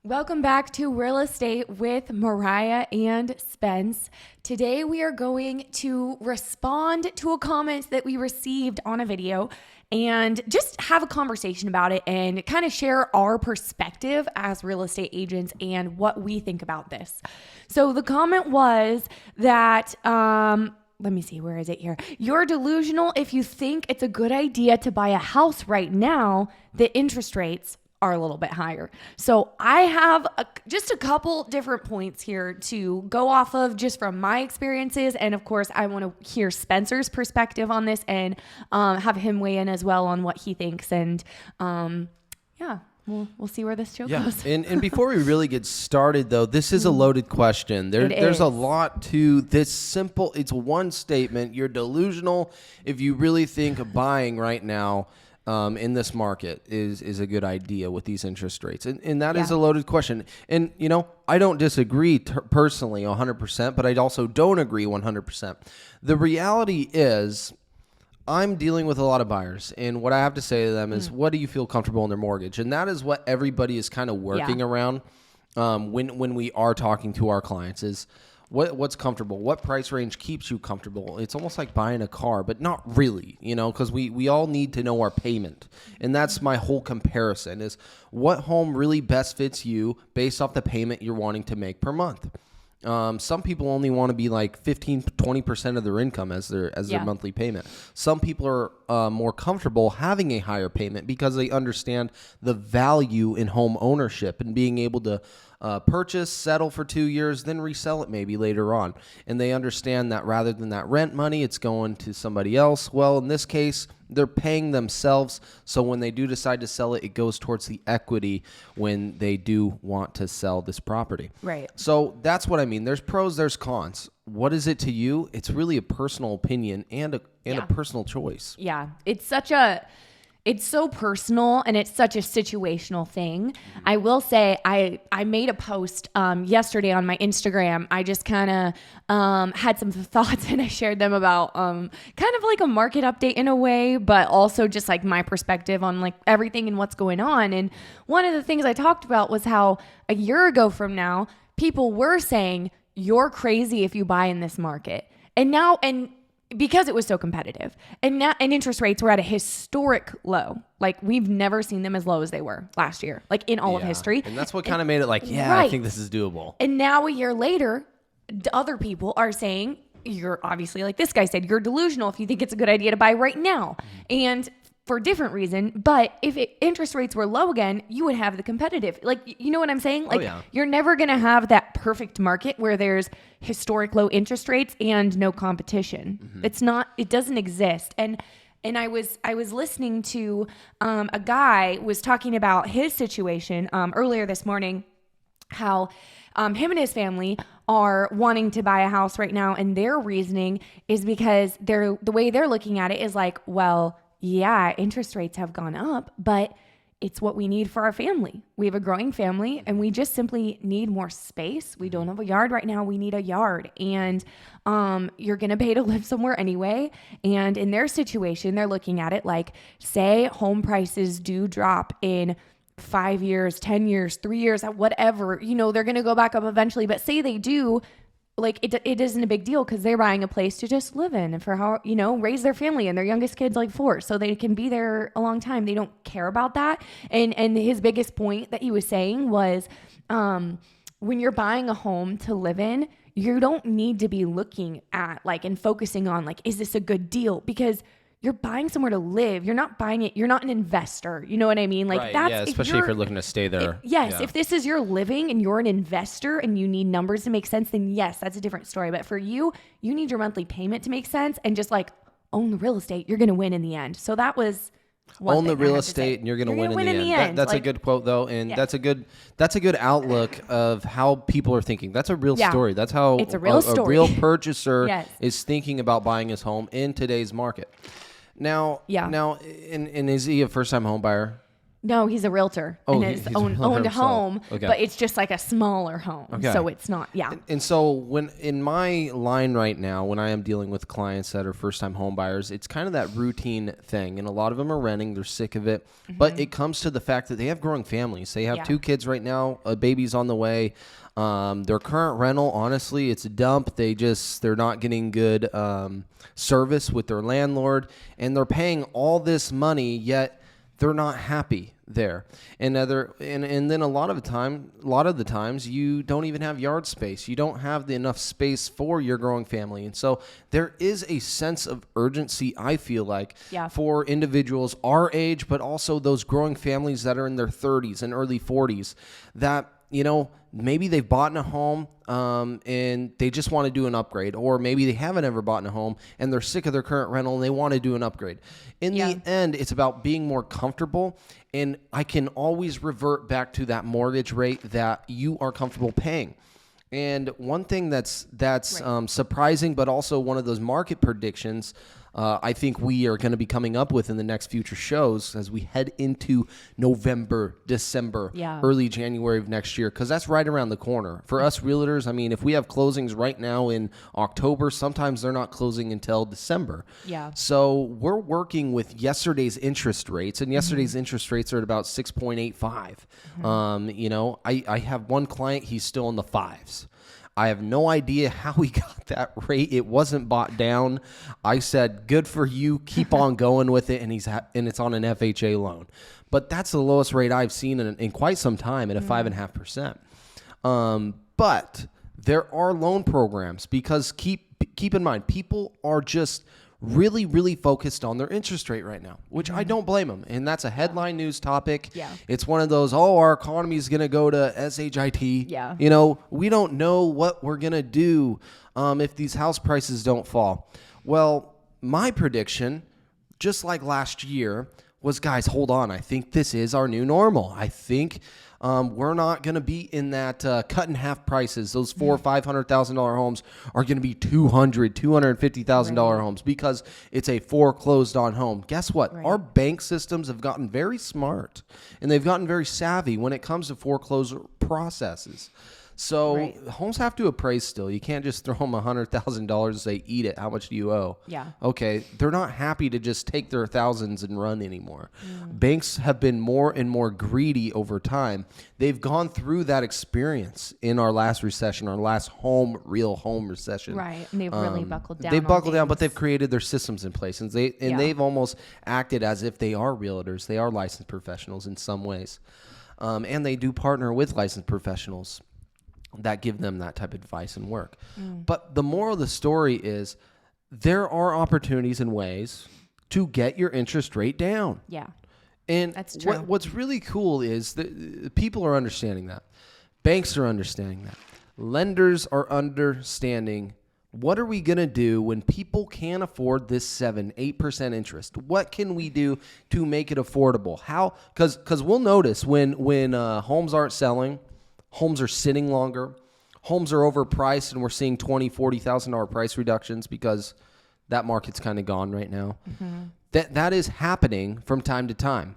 Welcome back to Real Estate with Mariah and Spenc. Today we are going to respond to a comment that we received on a video and just have a conversation about it and kind of share our perspective as real estate agents and what we think about this. So the comment was that, let me see, where is it here? You're delusional if you think it's a good idea to buy a house right now. The interest rates are a little bit higher. So I have just a couple different points here to go off of just from my experiences. And of course, I want to hear Spencer's perspective on this and have him weigh in as well on what he thinks. And we'll see where this show goes. And before we really get started, though, this is a loaded question. There's a lot to this simple. It's one statement. You're delusional if you really think buying right now in this market is a good idea with these interest rates. And that is a loaded question. And, you know, I don't disagree personally 100%, but I also don't agree 100%. The reality is I'm dealing with a lot of buyers, and what I have to say to them is, what do you feel comfortable in their mortgage? And that is what everybody is kind of working around when we are talking to our clients is, what's comfortable? What price range keeps you comfortable? It's almost like buying a car, but not really, you know, because we all need to know our payment. And that's my whole comparison is what home really best fits you based off the payment you're wanting to make per month. Some people only want to be like 15-20% of their income as their monthly payment. Some people are more comfortable having a higher payment because they understand the value in home ownership and being able to purchase, settle for 2 years, then resell it maybe later on. And they understand that rather than that rent money, it's going to somebody else. Well, in this case, they're paying themselves. So when they do decide to sell it, it goes towards the equity when they do want to sell this property. Right. So that's what I mean. There's pros, there's cons. What is it to you? It's really a personal opinion and a personal choice. Yeah. It's so personal and it's such a situational thing. I will say I made a post yesterday on my Instagram. I just kind of had some thoughts and I shared them about kind of like a market update in a way, but also just like my perspective on like everything and what's going on. And one of the things I talked about was how a year ago from now, people were saying, you're crazy if you buy in this market. And now, because it was so competitive and interest rates were at a historic low. Like we've never seen them as low as they were last year, like in all of history. And that's what kind of made it like, I think this is doable. And now a year later, other people are saying, you're obviously like this guy said, you're delusional if you think it's a good idea to buy right now. And for a different reason, but if interest rates were low again, you would have the competitive, like, you know what I'm saying? Like you're never going to have that perfect market where there's historic low interest rates and no competition. It doesn't exist. And I was listening to a guy was talking about his situation earlier this morning, how him and his family are wanting to buy a house right now. And their reasoning is because the way they're looking at it is like, well, yeah, interest rates have gone up, but it's what we need for our family. We have a growing family and we just simply need more space. We don't have a yard right now. We need a yard. And you're going to pay to live somewhere anyway. And in their situation, they're looking at it like, say home prices do drop in 5 years, 10 years, 3 years, whatever, you know, they're going to go back up eventually. But say they do, like it isn't a big deal because they're buying a place to just live in and for how, you know, raise their family, and their youngest kid's like 4, so they can be there a long time. They don't care about that. And his biggest point that he was saying was when you're buying a home to live in, you don't need to be looking at like and focusing on like, is this a good deal? Because you're buying somewhere to live. You're not buying it. You're not an investor. You know what I mean? Like right, that's especially if you're looking to stay there. If this is your living and you're an investor and you need numbers to make sense, then yes, that's a different story. But for you, you need your monthly payment to make sense and just like own the real estate. You're going to win in the end. So that was own the real estate and you're going to win in the end. That's like, a good quote though. And that's a good outlook of how people are thinking. That's a real story. That's how it's a real real purchaser is thinking about buying his home in today's market. Now, and is he a first-time home buyer? No, he's a realtor and has owned a home, but it's just like a smaller home. So it's not, And so when in my line right now, when I am dealing with clients that are first-time home buyers, it's kind of that routine thing. And a lot of them are renting. They're sick of it. But it comes to the fact that they have growing families. They have 2 kids right now. A baby's on the way. Their current rental, honestly, it's a dump. They're not getting good service with their landlord. And they're paying all this money, yet they're not happy there. And then a lot of the times you don't even have yard space. You don't have enough space for your growing family. And so there is a sense of urgency, I feel like, for individuals our age, but also those growing families that are in their 30s and early 40s that, maybe they've bought in a home and they just want to do an upgrade, or maybe they haven't ever bought in a home and they're sick of their current rental and they want to do an upgrade. In the end, it's about being more comfortable, and I can always revert back to that mortgage rate that you are comfortable paying. And one thing that's surprising, but also one of those market predictions I think we are going to be coming up with in the next future shows as we head into November, December, early January of next year, because that's right around the corner. For us realtors, I mean, if we have closings right now in October, sometimes they're not closing until December. So we're working with yesterday's interest rates, and yesterday's interest rates are at about 6.85. I have one client, he's still in the 5s. I have no idea how he got that rate. It wasn't bought down. I said, good for you. Keep on going with it. And it's on an FHA loan. But that's the lowest rate I've seen in quite some time at a 5.5%. But there are loan programs, because keep in mind, people are just really, really focused on their interest rate right now, which I don't blame them. And that's a headline news topic. It's one of those, our economy is going to go to SHIT. We don't know what we're going to do if these house prices don't fall. Well, my prediction, just like last year, was, guys, hold on. I think this is our new normal. I think we're not going to be in that cut in half prices. Those $400,000 or $500,000 homes are going to be $200,000, $250,000 homes, because it's a foreclosed on home. Guess what? Our bank systems have gotten very smart, and they've gotten very savvy when it comes to foreclosure processes. So homes have to appraise still. You can't just throw them $100,000 and say, eat it. How much do you owe? Okay. They're not happy to just take their thousands and run anymore. Banks have been more and more greedy over time. They've gone through that experience in our last recession, our last real home recession. And they've really buckled down. They've buckled down, but they've created their systems in place. And they've almost acted as if they are realtors. They are licensed professionals in some ways. And they do partner with licensed professionals that give them that type of advice and work. But the moral of the story is there are opportunities and ways to get your interest rate down. And that's true. What's really cool is that people are understanding that. Banks are understanding that. Lenders are understanding, what are we going to do when people can't afford this 7-8% interest? What can we do to make it affordable? How? Because we'll notice when homes aren't selling, homes are sitting longer, homes are overpriced, and we're seeing $20,000, $40,000 price reductions because that market's kind of gone right now. That is happening from time to time.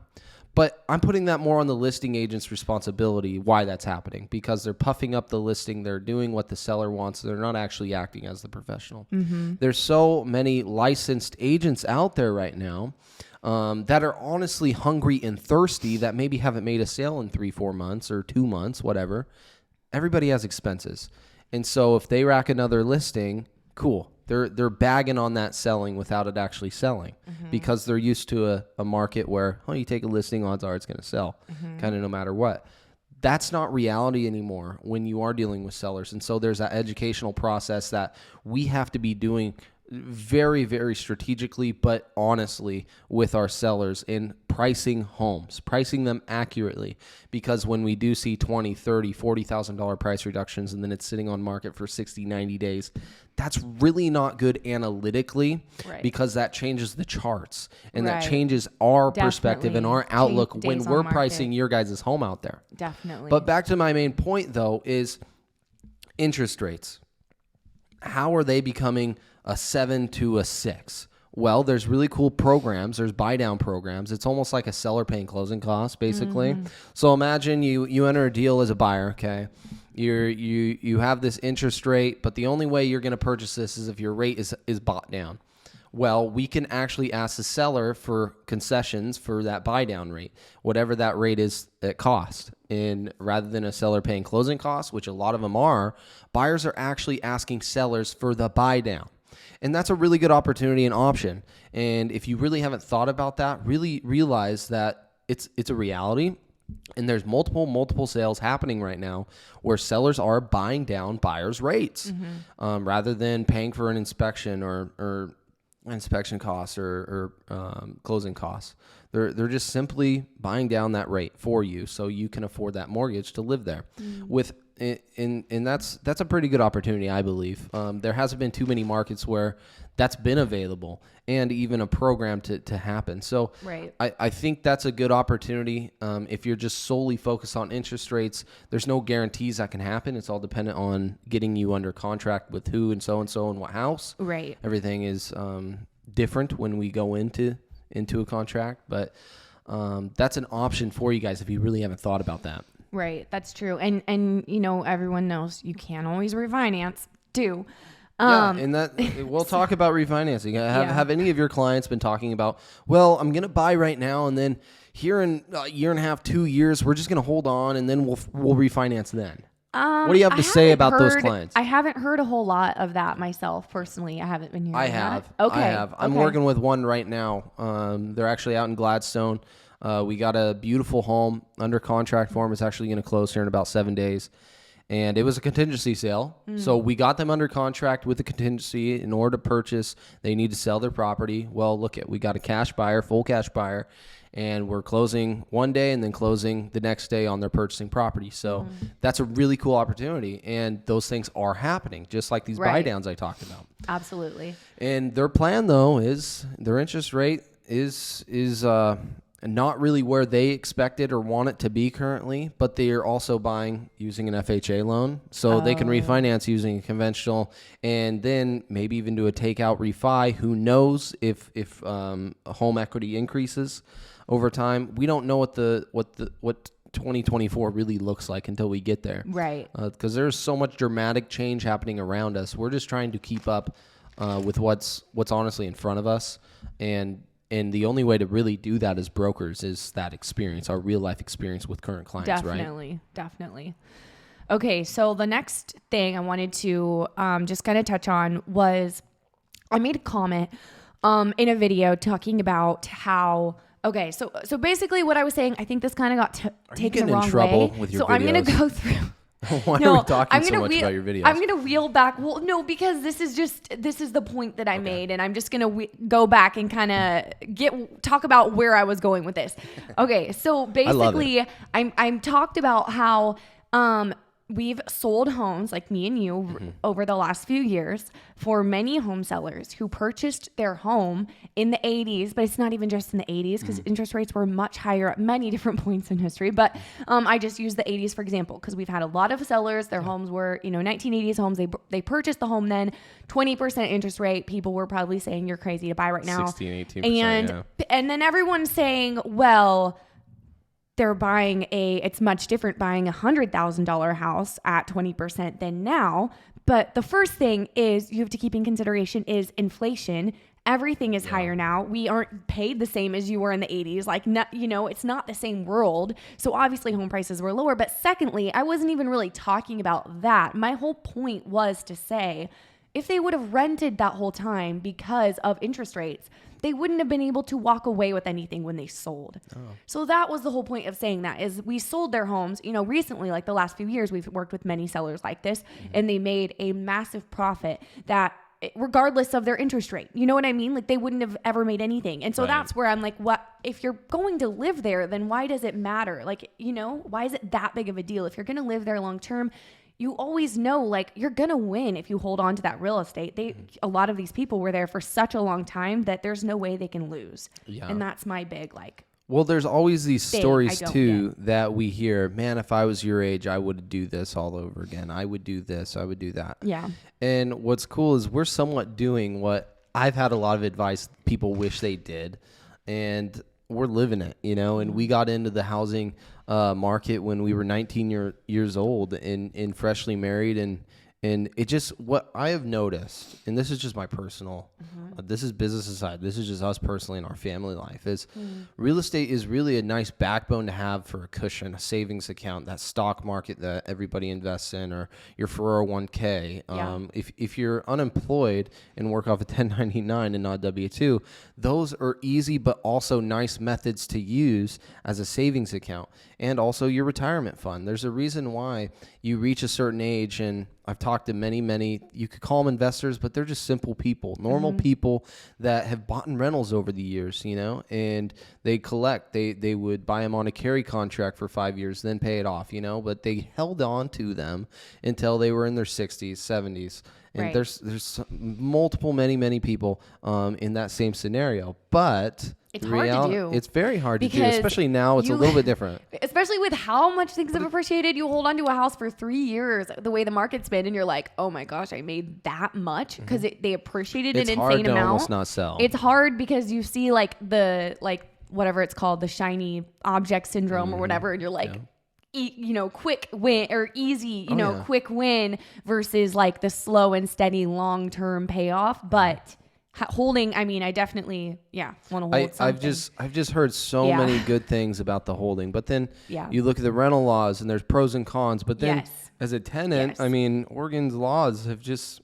But I'm putting that more on the listing agent's responsibility, why that's happening, because they're puffing up the listing. They're doing what the seller wants. They're not actually acting as the professional. There's so many licensed agents out there right now that are honestly hungry and thirsty that maybe haven't made a sale in 3-4 months or 2 months, whatever. Everybody has expenses. And so if they rack another listing, cool. They're bagging on that selling without it actually selling because they're used to a market where, you take a listing, odds are it's going to sell kind of no matter what. That's not reality anymore when you are dealing with sellers. And so there's that educational process that we have to be doing very, very strategically, but honestly with our sellers in pricing homes, pricing them accurately, because when we do see $20,000, $30,000, $40,000 price reductions and then it's sitting on market for 60, 90 days, that's really not good analytically because that changes the charts and that changes our perspective and our outlook when we're pricing your guys' home out there. But back to my main point though is interest rates. How are they becoming a 7 to a 6? Well, there's really cool programs. There's buy down programs. It's almost like a seller paying closing costs, basically. So imagine you enter a deal as a buyer, okay? You have this interest rate, but the only way you're going to purchase this is if your rate is bought down. Well, we can actually ask the seller for concessions for that buy down rate, whatever that rate is at cost. And rather than a seller paying closing costs, which a lot of them are, buyers are actually asking sellers for the buy down. And that's a really good opportunity and option. And if you really haven't thought about that, really realize that it's a reality. And there's multiple sales happening right now where sellers are buying down buyers' rates rather than paying for an inspection or inspection costs or closing costs. They're just simply buying down that rate for you so you can afford that mortgage to live there. And that's a pretty good opportunity, I believe. There hasn't been too many markets where that's been available and even a program to happen. So right. I think that's a good opportunity. If you're just solely focused on interest rates, there's no guarantees that can happen. It's all dependent on getting you under contract with who and so and what house. Right. Everything is different when we go into a contract, but that's an option for you guys if you really haven't thought about that. Right. That's true. And everyone knows you can't always refinance too. And that we'll talk about refinancing. Have any of your clients been talking about, well, I'm going to buy right now, and then here in a year and a half, 2 years, we're just going to hold on, and then we'll refinance then? What do you have to say about those clients? I haven't heard a whole lot of that myself personally. I haven't been hearing I have. that. Okay. I have. I'm working with one right now. They're actually out in Gladstone. We got a beautiful home under contract for them. It's actually going to close here in about 7 days. And it was a contingency sale. So we got them under contract with the contingency. In order to purchase, they need to sell their property. Well, we got a cash buyer, full cash buyer, and we're closing one day and then closing the next day on their purchasing property. So that's a really cool opportunity. And those things are happening, just like these buy downs I talked about. Absolutely. And their plan, though, is their interest rate is not really where they expected or want it to be currently, but they are also buying using an FHA loan. So they can refinance using a conventional and then maybe even do a takeout refi. Who knows if home equity increases over time. We don't know what 2024 really looks like until we get there. Right. Because there's so much dramatic change happening around us. We're just trying to keep up with what's honestly in front of us. And the only way to really do that as brokers is that experience, our real life experience with current clients, Definitely. Okay, so the next thing I wanted to just kind of touch on was I made a comment in a video talking about how, okay, so basically what I was saying, I think this kind of got taken the wrong way. Are you getting in trouble with your videos? So I'm going to go through. Why are we talking so much about your videos? I'm going to wheel back. Well, no, because this is the point that I made, and I'm just going to go back and kind of talk about where I was going with this. Okay, so basically, I'm talked about how we've sold homes, like me and you, over the last few years for many home sellers who purchased their home in the 80s, but it's not even just in the 80s because interest rates were much higher at many different points in history. But I just use the 80s for example because we've had a lot of sellers. Their homes were, 1980s homes. They purchased the home then, 20% interest rate. People were probably saying you're crazy to buy right now. 16, 18%, and then everyone's saying, well, they're buying it's much different buying $100,000 house at 20% than now. But the first thing is you have to keep in consideration is inflation. Everything is higher now. We aren't paid the same as you were in the 80s. Like, it's not the same world. So obviously home prices were lower. But secondly, I wasn't even really talking about that. My whole point was to say, if they would have rented that whole time because of interest rates, they wouldn't have been able to walk away with anything when they sold. So that was the whole point of saying that is we sold their homes, recently, like the last few years, we've worked with many sellers like this and they made a massive profit that regardless of their interest rate, you know what I mean? Like they wouldn't have ever made anything. And so that's where I'm like, what, if you're going to live there, then why does it matter? Like, why is it that big of a deal? If you're going to live there long-term, you always know, like, you're going to win if you hold on to that real estate. A lot of these people were there for such a long time that there's no way they can lose. Yeah. And that's my big, well, there's always these stories too that we hear, man, if I was your age, I would do this all over again. I would do this. I would do that. Yeah. And what's cool is we're somewhat doing what I've had a lot of advice people wish they did, and we're living it, and we got into the housing market when we were 19 years old and freshly married, and it just, what I have noticed, and this is just my personal, this is business aside, this is just us personally in our family life, is real estate is really a nice backbone to have for a cushion, a savings account, that stock market that everybody invests in, or your 401k. If you're unemployed and work off a 1099 and not W-2, those are easy but also nice methods to use as a savings account, and also your retirement fund. There's a reason why you reach a certain age, and I've talked to many, you could call them investors, but they're just simple people, normal people that have bought in rentals over the years, and they collect. They would buy them on a carry contract for 5 years, then pay it off, but they held on to them until they were in their 60s, 70s. And there's multiple, many people in that same scenario, but it's hard to do. It's very hard to do, especially now. It's a little bit different. Especially with how much things have appreciated. You hold on to a house for 3 years, the way the market's been, and you're like, oh my gosh, I made that much because they appreciated an insane amount. It's hard to almost not sell. It's hard because you see whatever it's called, the shiny object syndrome or whatever, and you're like, quick win or easy, quick win versus like the slow and steady long-term payoff. But holding, I definitely, want to hold something. I've just heard so many good things about the holding, but then you look at the rental laws and there's pros and cons, but then as a tenant, Oregon's laws have just,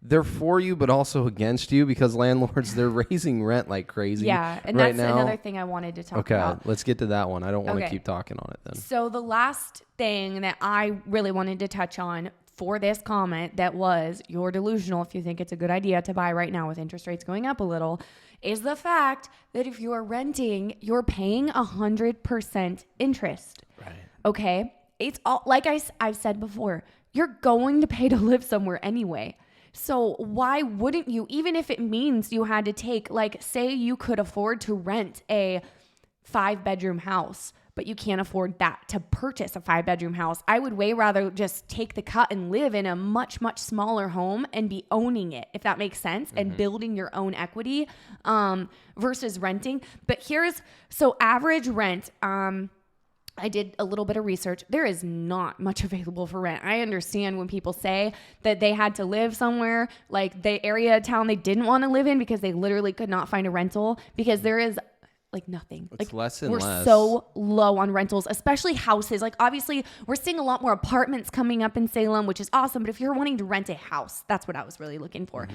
they're for you, but also against you because landlords, they're raising rent like crazy. Yeah, and that's another thing I wanted to talk about. Okay, let's get to that one. I don't want to keep talking on it then. So the last thing that I really wanted to touch on for this comment that was, you're delusional if you think it's a good idea to buy right now with interest rates going up a little, is the fact that if you are renting, you're paying 100% interest. Right. Okay? It's all, like I've said before, you're going to pay to live somewhere anyway. So why wouldn't you, even if it means you had to take, say you could afford to rent a 5-bedroom house, but you can't afford that to purchase a 5-bedroom house. I would way rather just take the cut and live in a much, much smaller home and be owning it, if that makes sense, and building your own equity versus renting. But so average rent, I did a little bit of research. There is not much available for rent. I understand when people say that they had to live somewhere, like the area of town they didn't want to live in because they literally could not find a rental, because there is nothing. It's less and we're less. So low on rentals, especially houses. Obviously we're seeing a lot more apartments coming up in Salem, which is awesome. But if you're wanting to rent a house, that's what I was really looking for.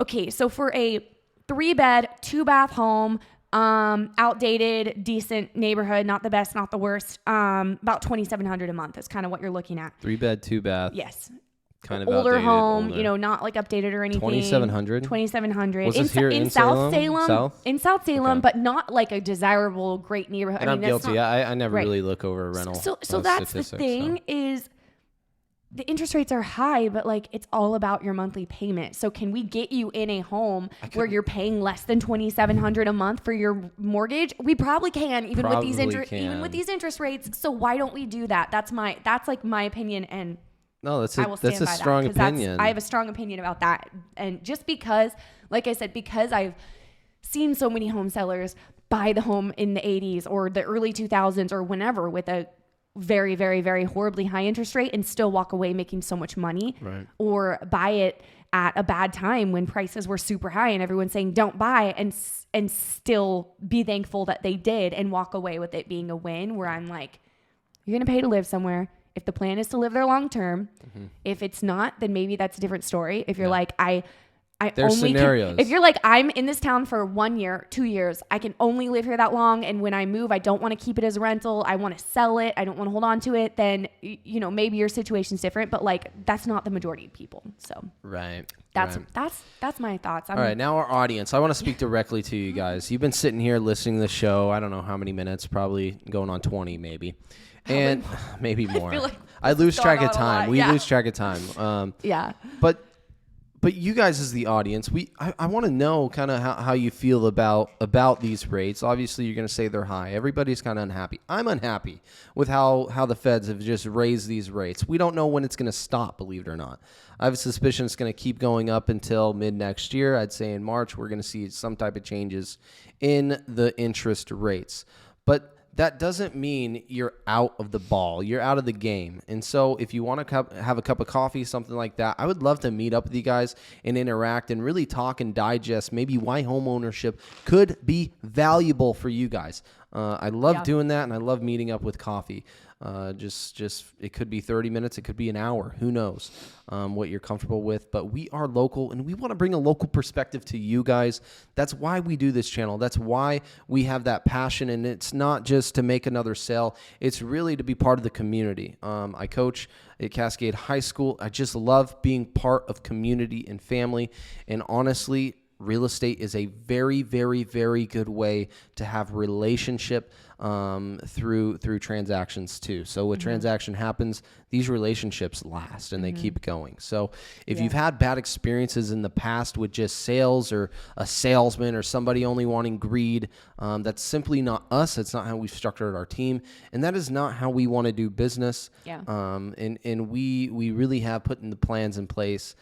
Okay. So for a 3-bed, 2-bath home, outdated, decent neighborhood, not the best, not the worst, about $2,700 a month is kind of what you're looking at. 3-bed, 2-bath. Yes. Kind of older outdated, home, older. Not updated or anything. 2,700. 2,700. Was this here in South Salem? South? In South Salem, but not a desirable, great neighborhood. And I'm guilty. I never really look over a rental. So that's the thing is the interest rates are high, but it's all about your monthly payment. So can we get you in a home where you're paying less than $2,700 a month for your mortgage? We probably can, even with these interest rates. So why don't we do that? That's my opinion, and no, that's a strong opinion. I have a strong opinion about that. And just because, like I said, because I've seen so many home sellers buy the home in the 80s or the early 2000s or whenever with a very, very, very horribly high interest rate and still walk away making so much money, or buy it at a bad time when prices were super high and everyone's saying don't buy, and still be thankful that they did and walk away with it being a win, where I'm like, you're going to pay to live somewhere. If the plan is to live there long term, if it's not, then maybe that's a different story. If you're like, There's scenarios. If you're like, I'm in this town for 1 year, 2 years, I can only live here that long, and when I move, I don't want to keep it as a rental, I want to sell it, I don't want to hold on to it, then maybe your situation's different, but that's not the majority of people. So that's my thoughts. All right, now our audience. I want to speak directly to you guys. You've been sitting here listening to the show. I don't know how many minutes, probably going on 20 maybe. And maybe more. I lose track of time. We lose track of time. But But you guys as the audience, I want to know kind of how you feel about these rates. Obviously, you're going to say they're high. Everybody's kind of unhappy. I'm unhappy with how the feds have just raised these rates. We don't know when it's going to stop, believe it or not. I have a suspicion it's going to keep going up until mid next year. I'd say in March, we're going to see some type of changes in the interest rates. But that doesn't mean you're out of the ball. You're out of the game. And so if you want to have a cup of coffee, something like that, I would love to meet up with you guys and interact and really talk and digest maybe why home ownership could be valuable for you guys. I love doing that, and I love meeting up with coffee. Just it could be 30 minutes, it could be an hour. Who knows what you're comfortable with? But we are local, and we want to bring a local perspective to you guys. That's why we do this channel. That's why we have that passion, and it's not just to make another sale. It's really to be part of the community. I coach at Cascade High School. I just love being part of community and family, and honestly, real estate is a very, very, very good way to have relationship through transactions too. So when transaction happens, these relationships last and they keep going. So if you've had bad experiences in the past with just sales or a salesman or somebody only wanting greed, that's simply not us. It's not how we've structured our team, and that is not how we want to do business. And we really have put in the plans in place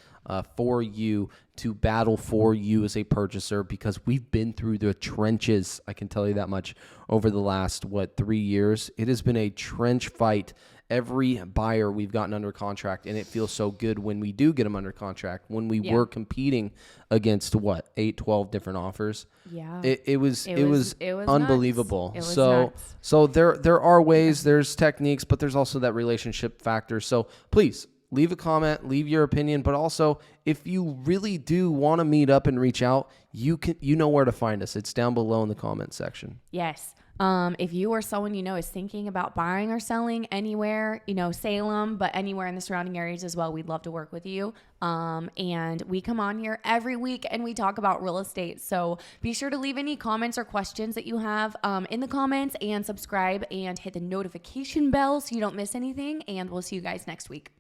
for you to battle for you as a purchaser, because we've been through the trenches. I can tell you that much over the last, 3 years. It has been a trench fight. Every buyer we've gotten under contract, and it feels so good when we do get them under contract. When we were competing against 8, 12 different offers. Yeah. It was unbelievable. It was nuts. So there are ways, there's techniques, but there's also that relationship factor. So please, leave a comment, leave your opinion, but also if you really do want to meet up and reach out, you know where to find us. It's down below in the comment section. Yes. If you or someone you know is thinking about buying or selling anywhere, Salem, but anywhere in the surrounding areas as well, we'd love to work with you. And we come on here every week and we talk about real estate. So be sure to leave any comments or questions that you have in the comments, and subscribe and hit the notification bell so you don't miss anything. And we'll see you guys next week.